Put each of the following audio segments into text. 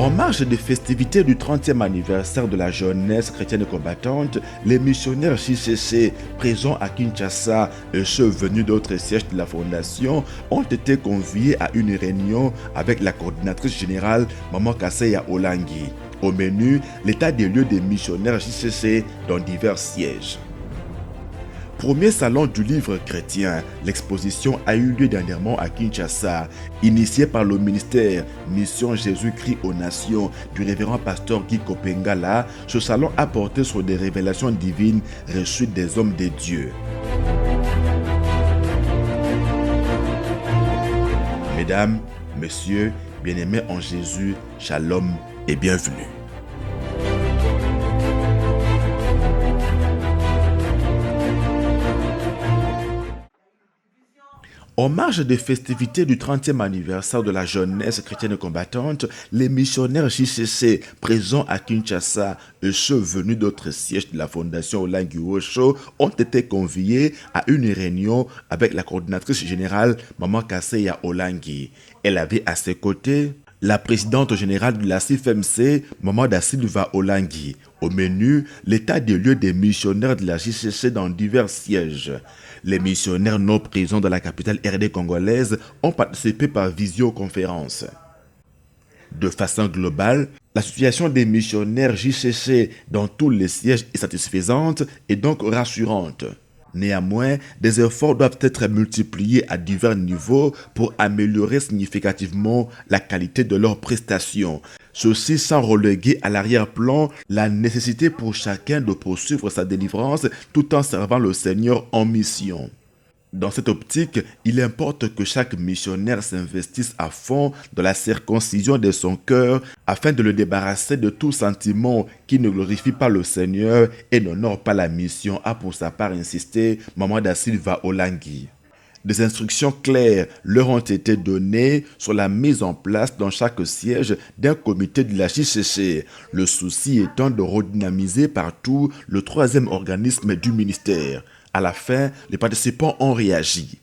En marge des festivités du 30e anniversaire de la jeunesse chrétienne combattante, les missionnaires JCC présents à Kinshasa et ceux venus d'autres sièges de la Fondation ont été conviés à une réunion avec la coordinatrice générale Maman Kaseya Olangi. Au menu, l'état des lieux des missionnaires JCC dans divers sièges. Premier salon du livre chrétien, l'exposition a eu lieu dernièrement à Kinshasa. Initiée par le ministère Mission Jésus-Christ aux Nations du révérend pasteur Guy Kopengala, ce salon a porté sur des révélations divines reçues des hommes de Dieu. Mesdames, Messieurs, bien-aimés en Jésus, shalom et bienvenue. En marge des festivités du 30e anniversaire de la jeunesse chrétienne combattante, les missionnaires JCC présents à Kinshasa et ceux venus d'autres sièges de la Fondation Olangi Osho ont été conviés à une réunion avec la coordinatrice générale Maman Kaseya Olangi. Elle avait à ses côtés la présidente générale de la CFMC, Maman Da Silva Olangi. Au menu, l'état des lieux des missionnaires de la JCC dans divers sièges. Les missionnaires non présents dans la capitale RD congolaise ont participé par visioconférence. De façon globale, la situation des missionnaires JCC dans tous les sièges est satisfaisante et donc rassurante. Néanmoins, des efforts doivent être multipliés à divers niveaux pour améliorer significativement la qualité de leurs prestations. Ceci sans reléguer à l'arrière-plan la nécessité pour chacun de poursuivre sa délivrance tout en servant le Seigneur en mission. Dans cette optique, il importe que chaque missionnaire s'investisse à fond dans la circoncision de son cœur afin de le débarrasser de tout sentiment qui ne glorifie pas le Seigneur et n'honore pas la mission, a pour sa part insisté Maman Da Silva Olangi. Des instructions claires leur ont été données sur la mise en place dans chaque siège d'un comité de la JCC, le souci étant de redynamiser partout le troisième organisme du ministère. À la fin, les participants ont réagi.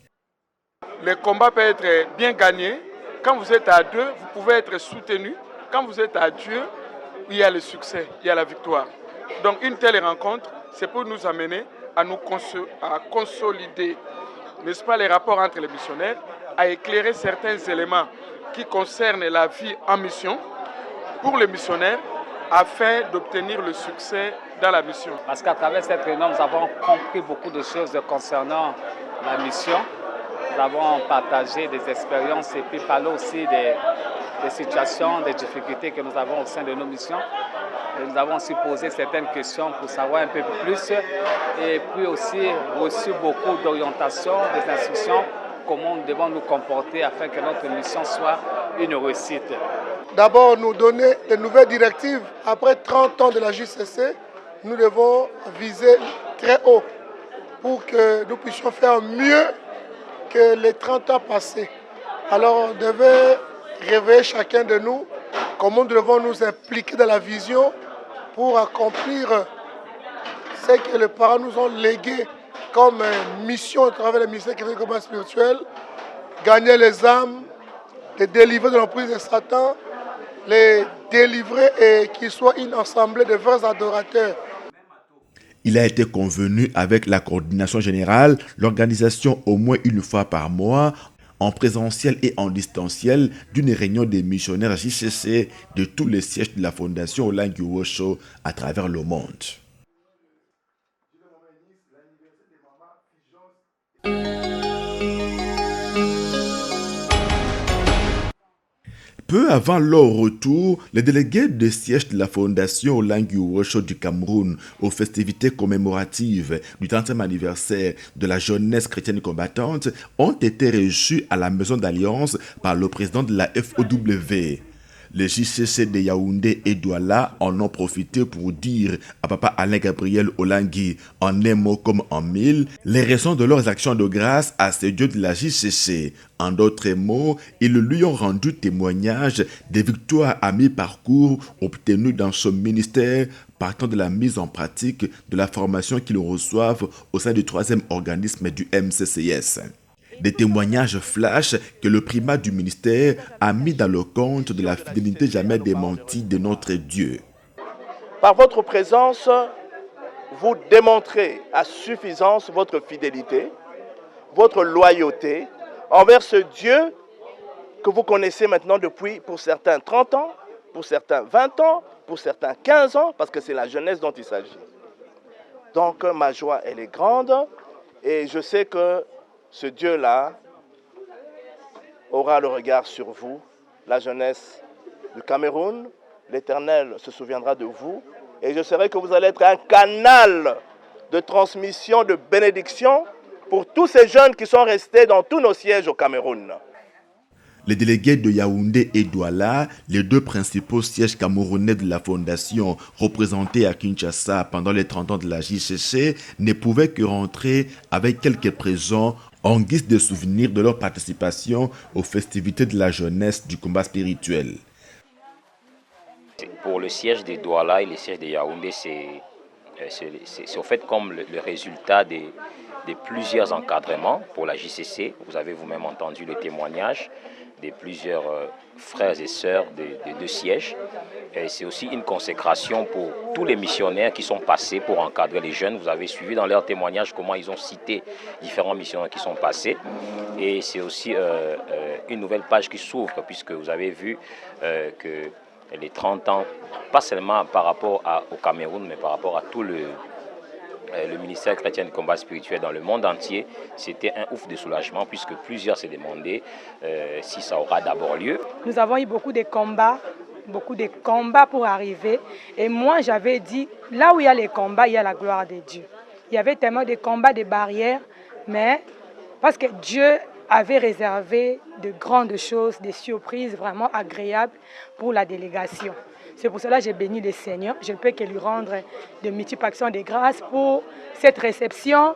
Le combat peut être bien gagné. Quand vous êtes à deux, vous pouvez être soutenu. Quand vous êtes à Dieu, il y a le succès, il y a la victoire. Donc une telle rencontre, c'est pour nous amener à consolider, n'est-ce pas, les rapports entre les missionnaires, à éclairer certains éléments qui concernent la vie en mission pour les missionnaires afin d'obtenir le succès dans la mission. Parce qu'à travers cette réunion, nous avons compris beaucoup de choses concernant la mission. Nous avons partagé des expériences et puis parlé aussi des situations, des difficultés que nous avons au sein de nos missions. Et nous avons aussi posé certaines questions pour savoir un peu plus et puis aussi reçu beaucoup d'orientations, des instructions, comment nous devons nous comporter afin que notre mission soit une réussite. D'abord, nous donner de nouvelles directives. Après 30 ans de la JCC, nous devons viser très haut pour que nous puissions faire mieux que les 30 ans passés. Alors, on devait réveiller chacun de nous comment nous devons nous impliquer dans la vision pour accomplir ce que les parents nous ont légué comme mission à travers le ministère chrétien et combat spirituel, gagner les âmes, les délivrer de l'emprise de Satan, les délivrer et qu'ils soient une assemblée de vrais adorateurs. Il a été convenu avec la coordination générale l'organisation au moins une fois par mois, en présentiel et en distanciel, d'une réunion des missionnaires JCC de tous les sièges de la Fondation Olangi Osho à travers le monde. Peu avant leur retour, les délégués des sièges de la Fondation Olangi Osho du Cameroun aux festivités commémoratives du 30e anniversaire de la jeunesse chrétienne combattante ont été reçus à la Maison d'Alliance par le président de la FOW. Les JCC de Yaoundé et Douala en ont profité pour dire à Papa Alain Gabriel Olangi, en un mot comme en mille, les raisons de leurs actions de grâce à ces dieux de la JCC. En d'autres mots, ils lui ont rendu témoignage des victoires à mi-parcours obtenues dans ce ministère partant de la mise en pratique de la formation qu'ils reçoivent au sein du troisième organisme du MCCS. Des témoignages flash que le primat du ministère a mis dans le compte de la fidélité jamais démentie de notre Dieu. Par votre présence, vous démontrez à suffisance votre fidélité, votre loyauté envers ce Dieu que vous connaissez maintenant depuis, pour certains, 30 ans, pour certains, 20 ans, pour certains, 15 ans, parce que c'est la jeunesse dont il s'agit. Donc, ma joie, elle est grande, et je sais que ce Dieu-là aura le regard sur vous, la jeunesse du Cameroun. L'Éternel se souviendra de vous, et je saurai que vous allez être un canal de transmission, de bénédiction pour tous ces jeunes qui sont restés dans tous nos sièges au Cameroun. Les délégués de Yaoundé et Douala, les deux principaux sièges camerounais de la Fondation représentés à Kinshasa pendant les 30 ans de la JCC, ne pouvaient que rentrer avec quelques présents en guise de souvenir de leur participation aux festivités de la jeunesse du combat spirituel. Pour le siège de Douala et le siège de Yaoundé, c'est en fait comme le résultat de plusieurs encadrements pour la JCC. Vous avez vous-même entendu le témoignage de plusieurs frères et sœurs de deux sièges. C'est aussi une consécration pour tous les missionnaires qui sont passés pour encadrer les jeunes. Vous avez suivi dans leurs témoignages comment ils ont cité différents missionnaires qui sont passés. Et c'est aussi une nouvelle page qui s'ouvre, puisque vous avez vu que les 30 ans, pas seulement par rapport au Cameroun, mais par rapport à tout le ministère chrétien du combat spirituel dans le monde entier, c'était un ouf de soulagement, puisque plusieurs se demandaient si ça aura d'abord lieu. Nous avons eu beaucoup de combats pour arriver. Et moi, j'avais dit, là où il y a les combats, il y a la gloire de Dieu. Il y avait tellement de combats, de barrières, mais parce que Dieu avait réservé de grandes choses, des surprises vraiment agréables pour la délégation. C'est pour cela que j'ai béni le Seigneur. Je ne peux que lui rendre de multiples actions de grâce pour cette réception.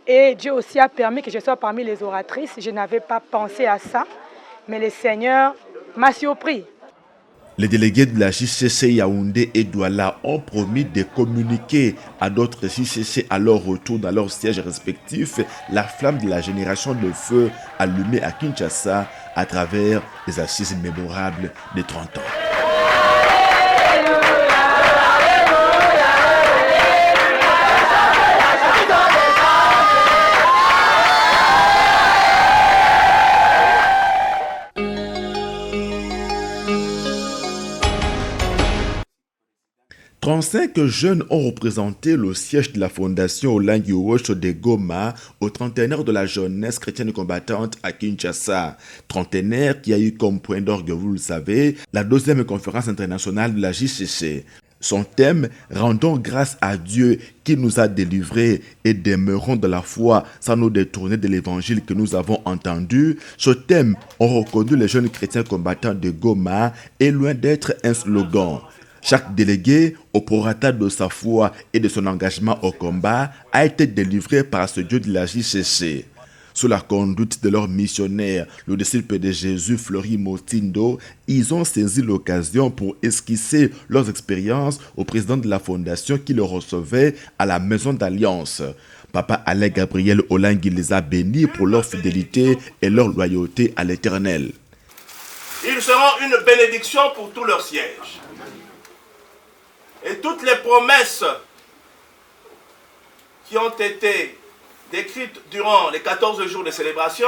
Et Dieu aussi a permis que je sois parmi les oratrices. Je n'avais pas pensé à ça, mais le Seigneur m'a surpris. Les délégués de la JCC Yaoundé et Douala ont promis de communiquer à d'autres JCC à leur retour dans leurs sièges respectifs la flamme de la génération de feu allumée à Kinshasa à travers les assises mémorables des 30 ans. « 35 jeunes ont représenté le siège de la Fondation Olangi Owocho de Goma au trentenaire de la jeunesse chrétienne combattante à Kinshasa. Trentenaire qui a eu comme point d'orgue, vous le savez, la 2e conférence internationale de la JCC. Son thème, rendons grâce à Dieu qui nous a délivrés et demeurons dans la foi sans nous détourner de l'évangile que nous avons entendu. Ce thème, ont reconnu les jeunes chrétiens combattants de Goma, est loin d'être un slogan. Chaque délégué, au prorata de sa foi et de son engagement au combat, a été délivré par ce Dieu de la JCC. Sous la conduite de leur missionnaire, le disciple de Jésus, Fleury Motindo, ils ont saisi l'occasion pour esquisser leurs expériences au président de la fondation qui le recevait à la maison d'Alliance. Papa Alain Gabriel Olangi les a bénis pour leur fidélité et leur loyauté à l'Éternel. Ils seront une bénédiction pour tout leur siège. Et toutes les promesses qui ont été décrites durant les 14 jours de célébration,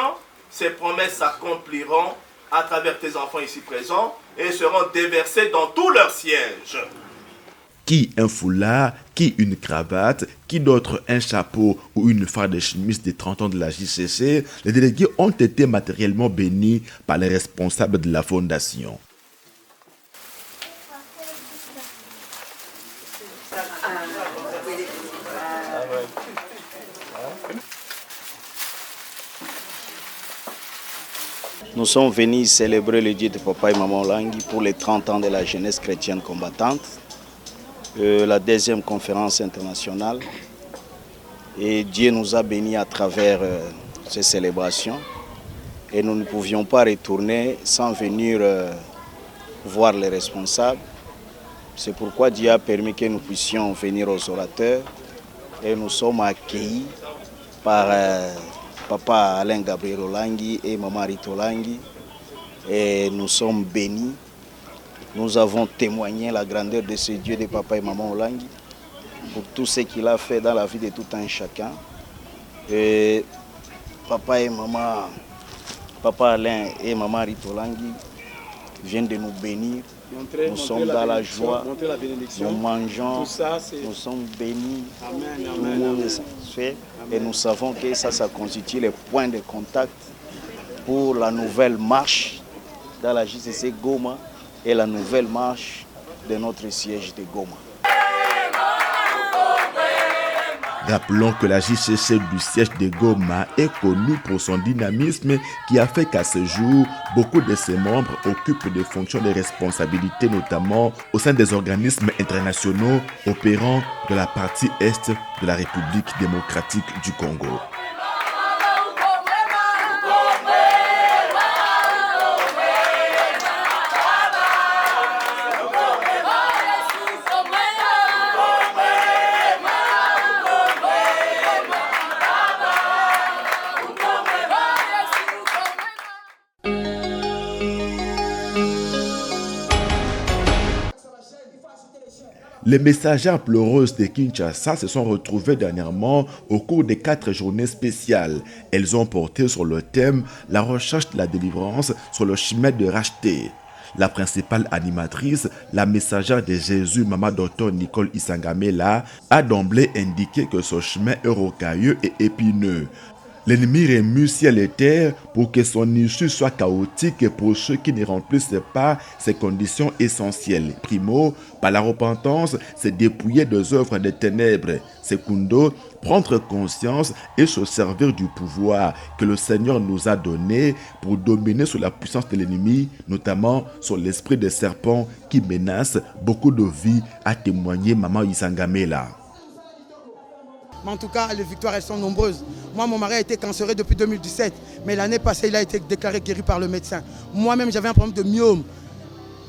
ces promesses s'accompliront à travers tes enfants ici présents et seront déversées dans tous leurs sièges. Qui un foulard, qui une cravate, qui d'autre un chapeau ou une farde de chemise des 30 ans de la JCC, les délégués ont été matériellement bénis par les responsables de la fondation. Nous sommes venus célébrer le Dieu de Papa et Maman Olangi pour les 30 ans de la jeunesse chrétienne combattante, la 2e conférence internationale. Et Dieu nous a bénis à travers ces célébrations. Et nous ne pouvions pas retourner sans venir voir les responsables. C'est pourquoi Dieu a permis que nous puissions venir aux orateurs. Et nous sommes accueillis par Papa Alain Gabriel Olangi et Maman Rita Olangi. Et nous sommes bénis. Nous avons témoigné la grandeur de ce Dieu de Papa et Maman Olangi pour tout ce qu'il a fait dans la vie de tout un chacun. Et Papa et Maman, Papa Alain et Maman Rita Olangi viennent de nous bénir. Nous sommes dans la joie, nous mangeons, nous sommes bénis, tout le monde est satisfait et nous savons que ça constitue le point de contact pour la nouvelle marche dans la JCC Goma et la nouvelle marche de notre siège de Goma. Rappelons que la JCC du siège de Goma est connue pour son dynamisme qui a fait qu'à ce jour, beaucoup de ses membres occupent des fonctions de responsabilité, notamment au sein des organismes internationaux opérant de la partie est de la République démocratique du Congo. Les messagères pleureuses de Kinshasa se sont retrouvées dernièrement au cours des 4 journées spéciales. Elles ont porté sur le thème « La recherche de la délivrance sur le chemin de racheter ». La principale animatrice, la messagère de Jésus, Maman Dr Nicole Isangamela, a d'emblée indiqué que ce chemin est rocailleux et épineux. L'ennemi remue ciel et terre pour que son issue soit chaotique pour ceux qui ne remplissent pas ces conditions essentielles. Primo, par la repentance, c'est dépouiller des œuvres des ténèbres. Secundo, prendre conscience et se servir du pouvoir que le Seigneur nous a donné pour dominer sur la puissance de l'ennemi, notamment sur l'esprit des serpents qui menace beaucoup de vies, a témoigné Maman Isangamela. Mais en tout cas, les victoires, elles sont nombreuses. Moi, mon mari a été cancéreux depuis 2017. Mais l'année passée, il a été déclaré guéri par le médecin. Moi-même, j'avais un problème de myome.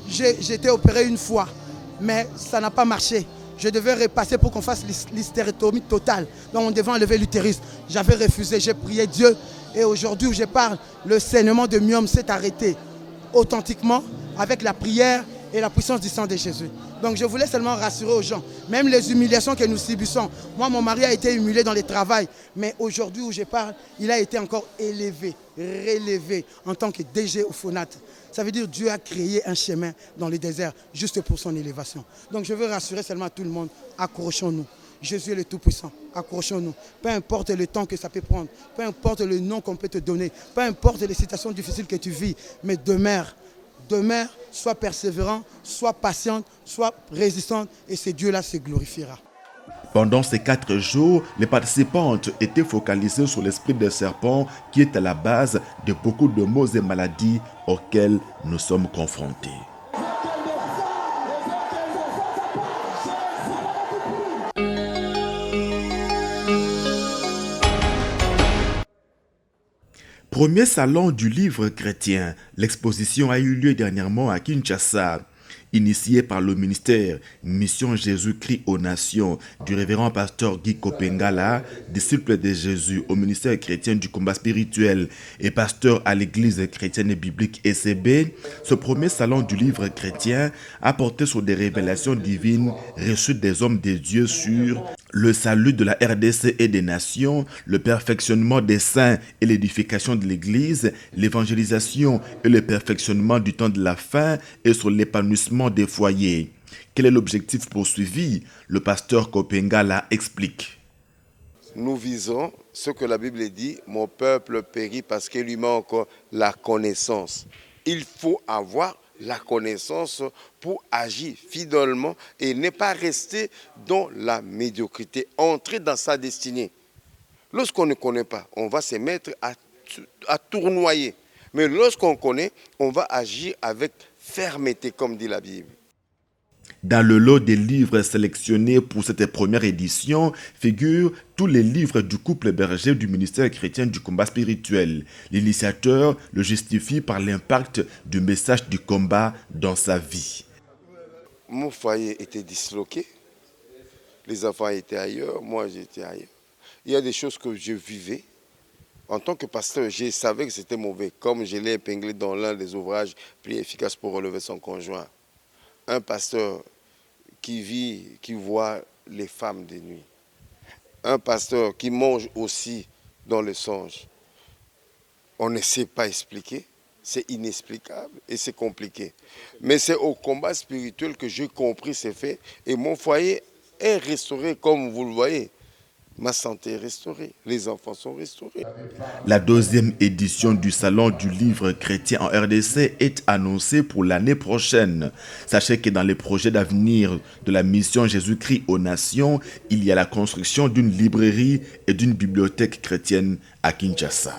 J'ai été opéré une fois, mais ça n'a pas marché. Je devais repasser pour qu'on fasse l'hystérectomie totale. Donc, on devait enlever l'utérus. J'avais refusé, j'ai prié Dieu. Et aujourd'hui où je parle, le saignement de myome s'est arrêté authentiquement avec la prière et la puissance du sang de Jésus. Donc je voulais seulement rassurer aux gens, même les humiliations que nous subissons. Moi, mon mari a été humilié dans le travail, mais aujourd'hui où je parle, il a été encore élevé, relevé en tant que DG au FONAT. Ça veut dire que Dieu a créé un chemin dans le désert juste pour son élévation. Donc je veux rassurer seulement tout le monde, accrochons-nous. Jésus est le Tout-Puissant, accrochons-nous. Peu importe le temps que ça peut prendre, peu importe le nom qu'on peut te donner, peu importe les situations difficiles que tu vis, mais demeure, sois persévérant, sois patiente, sois résistante et ce Dieu-là se glorifiera. Pendant ces 4 jours, les participantes étaient focalisées sur l'esprit des serpents qui est à la base de beaucoup de maux et maladies auxquels nous sommes confrontés. Premier salon du livre chrétien, l'exposition a eu lieu dernièrement à Kinshasa. Initiée par le ministère Mission Jésus-Christ aux Nations du révérend pasteur Guy Kopengala, disciple de Jésus au ministère chrétien du combat spirituel et pasteur à l'église chrétienne et biblique ECB, ce premier salon du livre chrétien a porté sur des révélations divines reçues des hommes de Dieu sur le salut de la RDC et des nations, le perfectionnement des saints et l'édification de l'Église, l'évangélisation et le perfectionnement du temps de la fin et sur l'épanouissement des foyers. Quel est l'objectif poursuivi? Le pasteur Kopengala explique. Nous visons ce que la Bible dit, mon peuple périt parce qu'il lui manque la connaissance. Il faut avoir la connaissance pour agir fidèlement et ne pas rester dans la médiocrité, entrer dans sa destinée. Lorsqu'on ne connaît pas, on va se mettre à tournoyer. Mais lorsqu'on connaît, on va agir avec fermeté, comme dit la Bible. Dans le lot des livres sélectionnés pour cette première édition figurent tous les livres du couple berger du ministère chrétien du combat spirituel. L'initiateur le justifie par l'impact du message du combat dans sa vie. Mon foyer était disloqué, les enfants étaient ailleurs, moi j'étais ailleurs. Il y a des choses que je vivais En tant que pasteur, je savais que c'était mauvais, comme je l'ai épinglé dans l'un des ouvrages plus efficaces pour relever son conjoint. Un pasteur qui voit les femmes de nuit. Un pasteur qui mange aussi dans le songe. On ne sait pas expliquer, c'est inexplicable et c'est compliqué. Mais c'est au combat spirituel que j'ai compris ces faits et mon foyer est restauré comme vous le voyez. Ma santé est restaurée, les enfants sont restaurés. La 2e édition du Salon du livre chrétien en RDC est annoncée pour l'année prochaine. Sachez que dans les projets d'avenir de la mission Jésus-Christ aux nations, il y a la construction d'une librairie et d'une bibliothèque chrétienne à Kinshasa.